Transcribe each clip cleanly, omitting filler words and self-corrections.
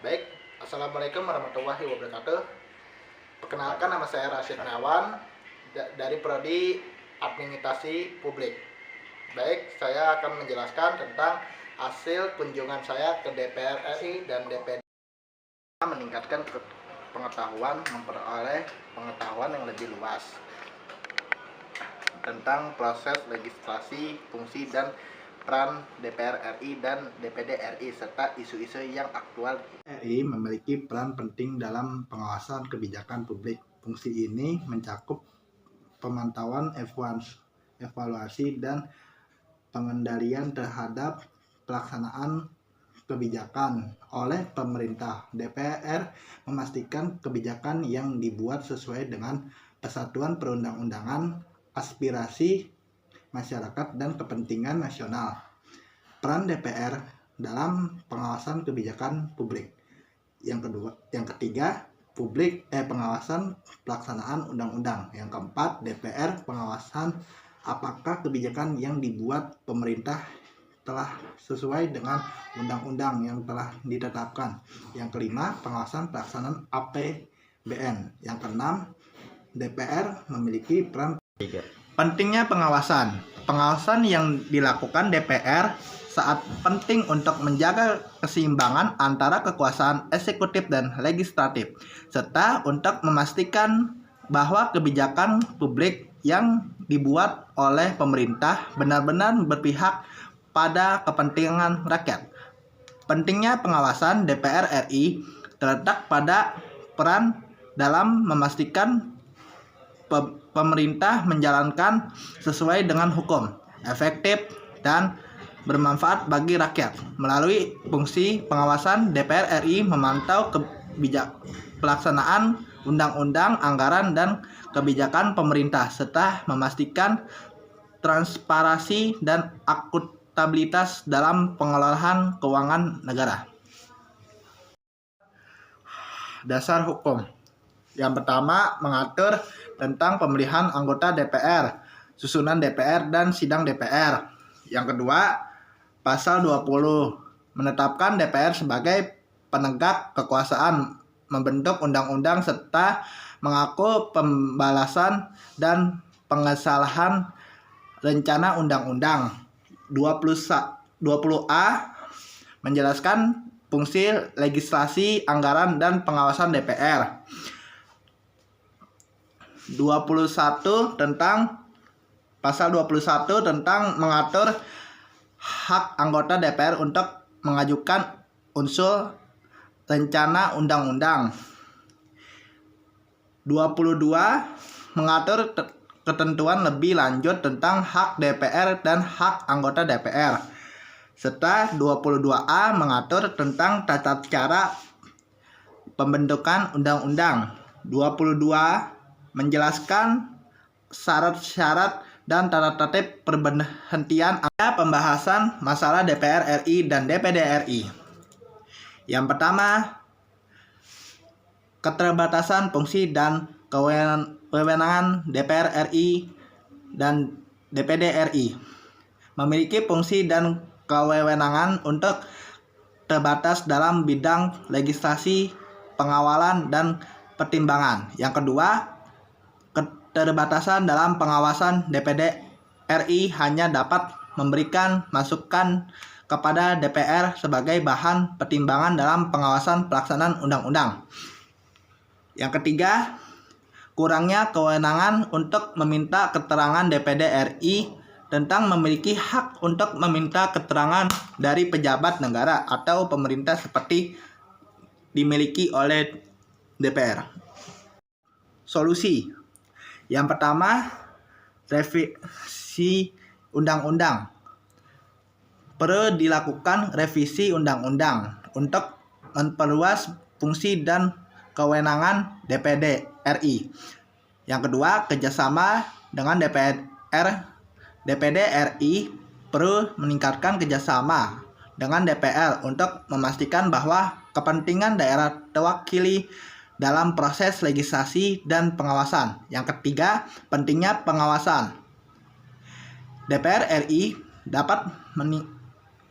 Baik, Assalamualaikum warahmatullahi wabarakatuh. Perkenalkan, nama saya Rashid Nawan dari Prodi Administrasi Publik. Baik, saya akan menjelaskan tentang hasil kunjungan saya ke DPR RI dan DPD. Meningkatkan pengetahuan, memperoleh pengetahuan yang lebih luas tentang proses legislasi, fungsi dan peran DPR RI dan DPD RI serta isu-isu yang aktual. RI memiliki peran penting dalam pengawasan kebijakan publik. Fungsi ini mencakup pemantauan, evaluasi, dan pengendalian terhadap pelaksanaan kebijakan oleh pemerintah. DPR memastikan kebijakan yang dibuat sesuai dengan persatuan perundang-undangan, aspirasi masyarakat, dan kepentingan nasional. Peran DPR dalam pengawasan kebijakan publik. Yang ketiga, pengawasan pelaksanaan undang-undang. Yang keempat, DPR pengawasan apakah kebijakan yang dibuat pemerintah telah sesuai dengan undang-undang yang telah ditetapkan. Yang kelima, pengawasan pelaksanaan APBN. Yang keenam, DPR memiliki peran. Pentingnya pengawasan. Pengawasan yang dilakukan DPR saat penting untuk menjaga keseimbangan antara kekuasaan eksekutif dan legislatif, serta untuk memastikan bahwa kebijakan publik yang dibuat oleh pemerintah benar-benar berpihak pada kepentingan rakyat. Pentingnya pengawasan DPR RI terletak pada peran dalam memastikan pemerintah menjalankan sesuai dengan hukum, efektif, dan bermanfaat bagi rakyat. Melalui fungsi pengawasan, DPR RI memantau pelaksanaan undang-undang, anggaran, dan kebijakan pemerintah, serta memastikan transparansi dan akuntabilitas dalam pengelolaan keuangan negara. Dasar hukum. Yang pertama, mengatur tentang pemilihan anggota DPR, susunan DPR, dan sidang DPR. Yang kedua, pasal 20 menetapkan DPR sebagai penegak kekuasaan, membentuk undang-undang, serta mengaku pembalasan dan pengesalahan rencana undang-undang. 20A menjelaskan fungsi legislasi, anggaran, dan pengawasan DPR. 21 tentang pasal 21 tentang mengatur hak anggota DPR untuk mengajukan usul rencana undang-undang. 22 mengatur ketentuan lebih lanjut tentang hak DPR dan hak anggota DPR. Serta 22A mengatur tentang tata cara pembentukan undang-undang. 22 menjelaskan syarat-syarat dan tata tertib perberhentian. Ada pembahasan masalah DPR RI dan DPD RI. Yang pertama, keterbatasan fungsi dan kewenangan DPR RI dan DPD RI. Memiliki fungsi dan kewenangan untuk terbatas dalam bidang legislasi, pengawalan, dan pertimbangan. Yang kedua, keterbatasan dalam pengawasan. DPD RI hanya dapat memberikan masukan kepada DPR sebagai bahan pertimbangan dalam pengawasan pelaksanaan undang-undang. Yang ketiga, kurangnya kewenangan untuk meminta keterangan. DPD RI tentang memiliki hak untuk meminta keterangan dari pejabat negara atau pemerintah seperti dimiliki oleh DPR. Solusi. Yang pertama, revisi undang-undang. Perlu dilakukan revisi undang-undang untuk memperluas fungsi dan kewenangan DPD RI. Yang kedua, kerjasama dengan DPD RI perlu meningkatkan kerjasama dengan DPR untuk memastikan bahwa kepentingan daerah terwakili dalam proses legislasi dan pengawasan. Yang ketiga, pentingnya pengawasan. DPR RI dapat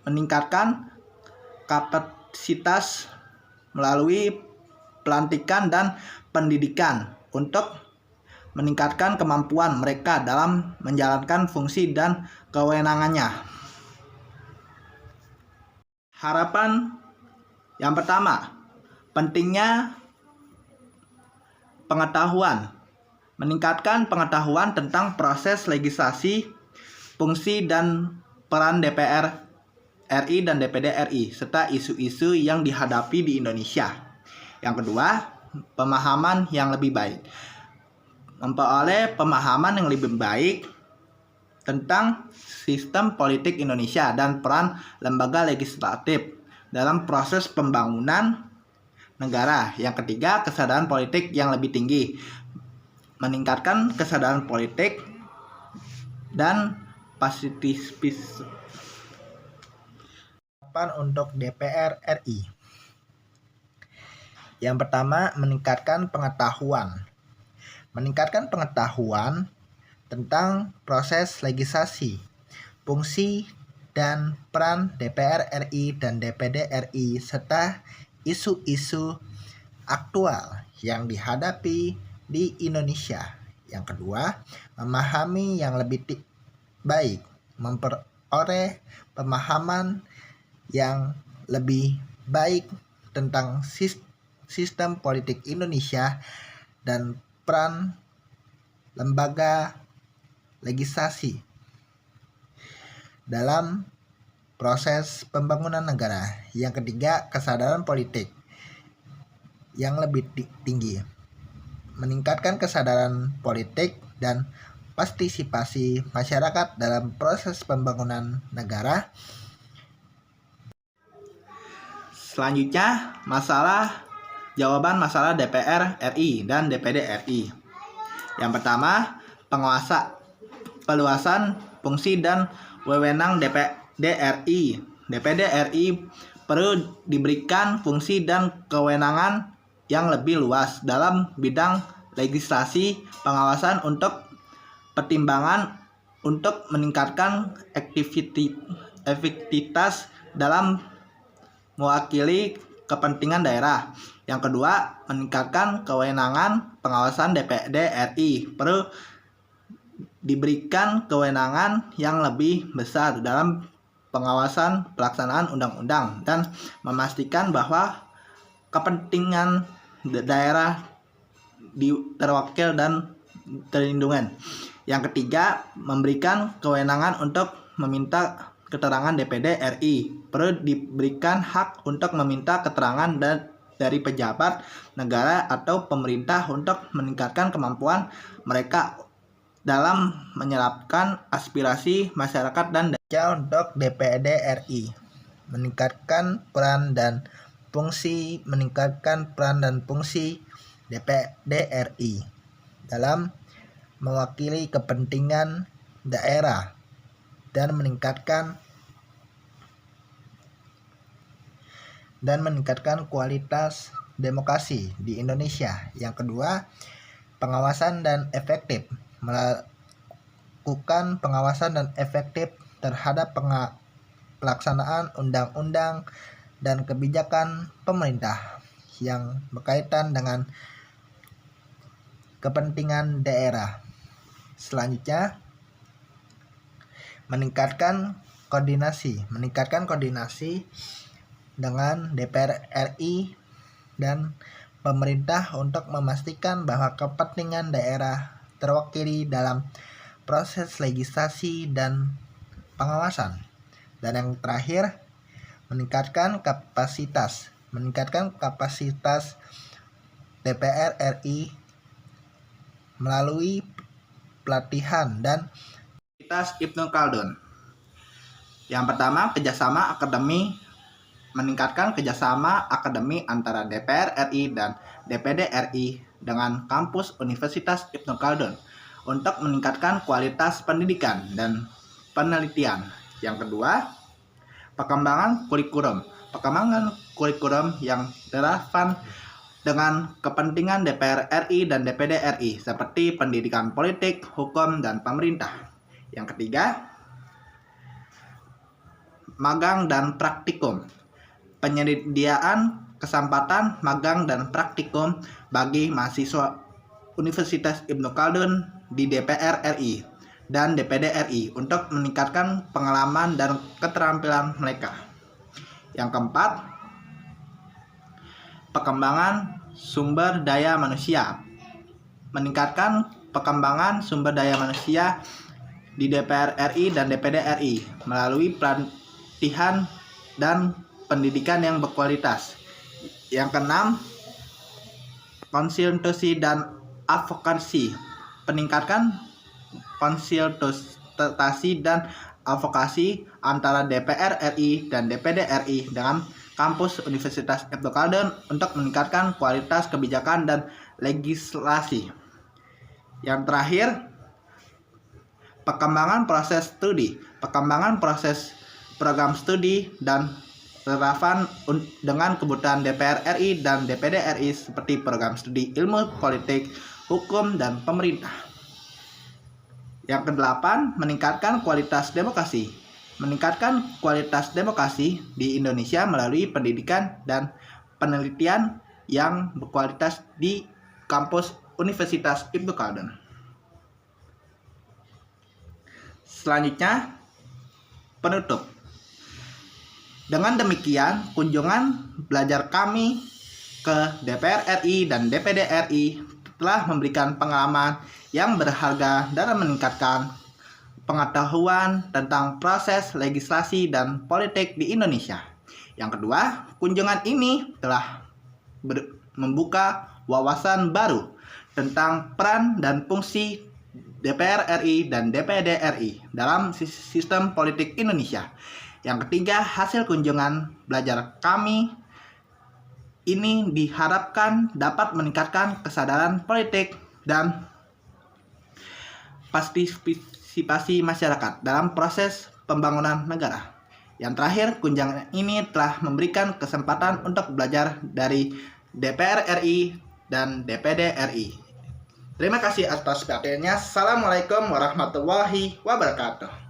meningkatkan kapasitas melalui pelantikan dan pendidikan untuk meningkatkan kemampuan mereka dalam menjalankan fungsi dan kewenangannya. Harapan yang pertama, pentingnya pengetahuan. Meningkatkan pengetahuan tentang proses legislasi, fungsi dan peran DPR RI dan DPD RI, serta isu-isu yang dihadapi di Indonesia. Yang kedua, pemahaman yang lebih baik. Memperoleh pemahaman yang lebih baik tentang sistem politik Indonesia dan peran lembaga legislatif dalam proses pembangunan negara. Yang ketiga, kesadaran politik yang lebih tinggi. Meningkatkan kesadaran politik dan pasifisme. Untuk DPR RI. Yang pertama, meningkatkan pengetahuan. Meningkatkan pengetahuan tentang proses legislasi, fungsi dan peran DPR RI dan DPD RI, serta isu-isu aktual yang dihadapi di Indonesia. Yang kedua, memahami yang lebih baik, memperoleh pemahaman yang lebih baik tentang sistem politik Indonesia dan peran lembaga legislasi dalam proses pembangunan negara. Yang ketiga, kesadaran politik yang lebih tinggi. Meningkatkan kesadaran politik dan partisipasi masyarakat dalam proses pembangunan negara. Selanjutnya, jawaban masalah DPR RI dan DPD RI. Yang pertama, peluasan fungsi dan wewenang DPD RI. DPD RI perlu diberikan fungsi dan kewenangan yang lebih luas dalam bidang legislasi, pengawasan untuk pertimbangan untuk meningkatkan efektivitas dalam mewakili kepentingan daerah. Yang kedua, meningkatkan kewenangan pengawasan DPD RI. Perlu diberikan kewenangan yang lebih besar dalam pengawasan pelaksanaan undang-undang dan memastikan bahwa kepentingan daerah terwakil dan terlindungi. Yang ketiga, memberikan kewenangan untuk meminta keterangan DPD RI. Perlu diberikan hak untuk meminta keterangan dari pejabat negara atau pemerintah untuk meningkatkan kemampuan mereka dalam menyerapkan aspirasi masyarakat dan untuk DPD RI. Meningkatkan peran dan fungsi DPD RI dalam mewakili kepentingan daerah dan meningkatkan kualitas demokrasi di Indonesia. Yang kedua, pengawasan dan efektif. Melakukan pengawasan dan efektif terhadap pelaksanaan undang-undang dan kebijakan pemerintah yang berkaitan dengan kepentingan daerah. Selanjutnya, meningkatkan koordinasi dengan DPR RI dan pemerintah untuk memastikan bahwa kepentingan daerah terwakili dalam proses legislasi dan pengawasan. Dan yang terakhir, meningkatkan kapasitas DPR RI melalui pelatihan dan Ibnu Khaldun. Yang pertama, meningkatkan kerjasama akademi antara DPR RI dan DPD RI dengan kampus Universitas Ibnu Khaldun untuk meningkatkan kualitas pendidikan dan penelitian. Yang kedua, perkembangan kurikulum yang relevan dengan kepentingan DPR RI dan DPD RI seperti pendidikan politik, hukum, dan pemerintah. Yang ketiga, magang dan praktikum. Penyediaan kesempatan magang dan praktikum bagi mahasiswa Universitas Ibnu Khaldun di DPR RI dan DPD RI untuk meningkatkan pengalaman dan keterampilan mereka. Yang keempat, pengembangan sumber daya manusia. Meningkatkan pengembangan sumber daya manusia di DPR RI dan DPD RI melalui pelatihan dan pendidikan yang berkualitas. Yang keenam, konsultasi dan advokasi. Peningkatkan konsultasi dan advokasi antara DPR RI dan DPD RI dengan kampus Universitas Ibnu Khaldun untuk meningkatkan kualitas kebijakan dan legislasi. Yang terakhir, pengembangan proses studi. Pengembangan proses program studi dan relevan dengan kebutuhan DPR RI dan DPD RI seperti program studi ilmu politik, hukum, dan pemerintah. Yang kedelapan, meningkatkan kualitas demokrasi. Meningkatkan kualitas demokrasi di Indonesia melalui pendidikan dan penelitian yang berkualitas di kampus Universitas Ibnu Khaldun. Selanjutnya, penutup. Dengan demikian, kunjungan belajar kami ke DPR RI dan DPD RI telah memberikan pengalaman yang berharga dalam meningkatkan pengetahuan tentang proses legislasi dan politik di Indonesia. Yang kedua, kunjungan ini telah membuka wawasan baru tentang peran dan fungsi DPR RI dan DPD RI dalam sistem politik Indonesia. Yang ketiga, hasil kunjungan belajar kami ini diharapkan dapat meningkatkan kesadaran politik dan partisipasi masyarakat dalam proses pembangunan negara. Yang terakhir, kunjungan ini telah memberikan kesempatan untuk belajar dari DPR RI dan DPD RI. Terima kasih atas perhatiannya. Assalamualaikum warahmatullahi wabarakatuh.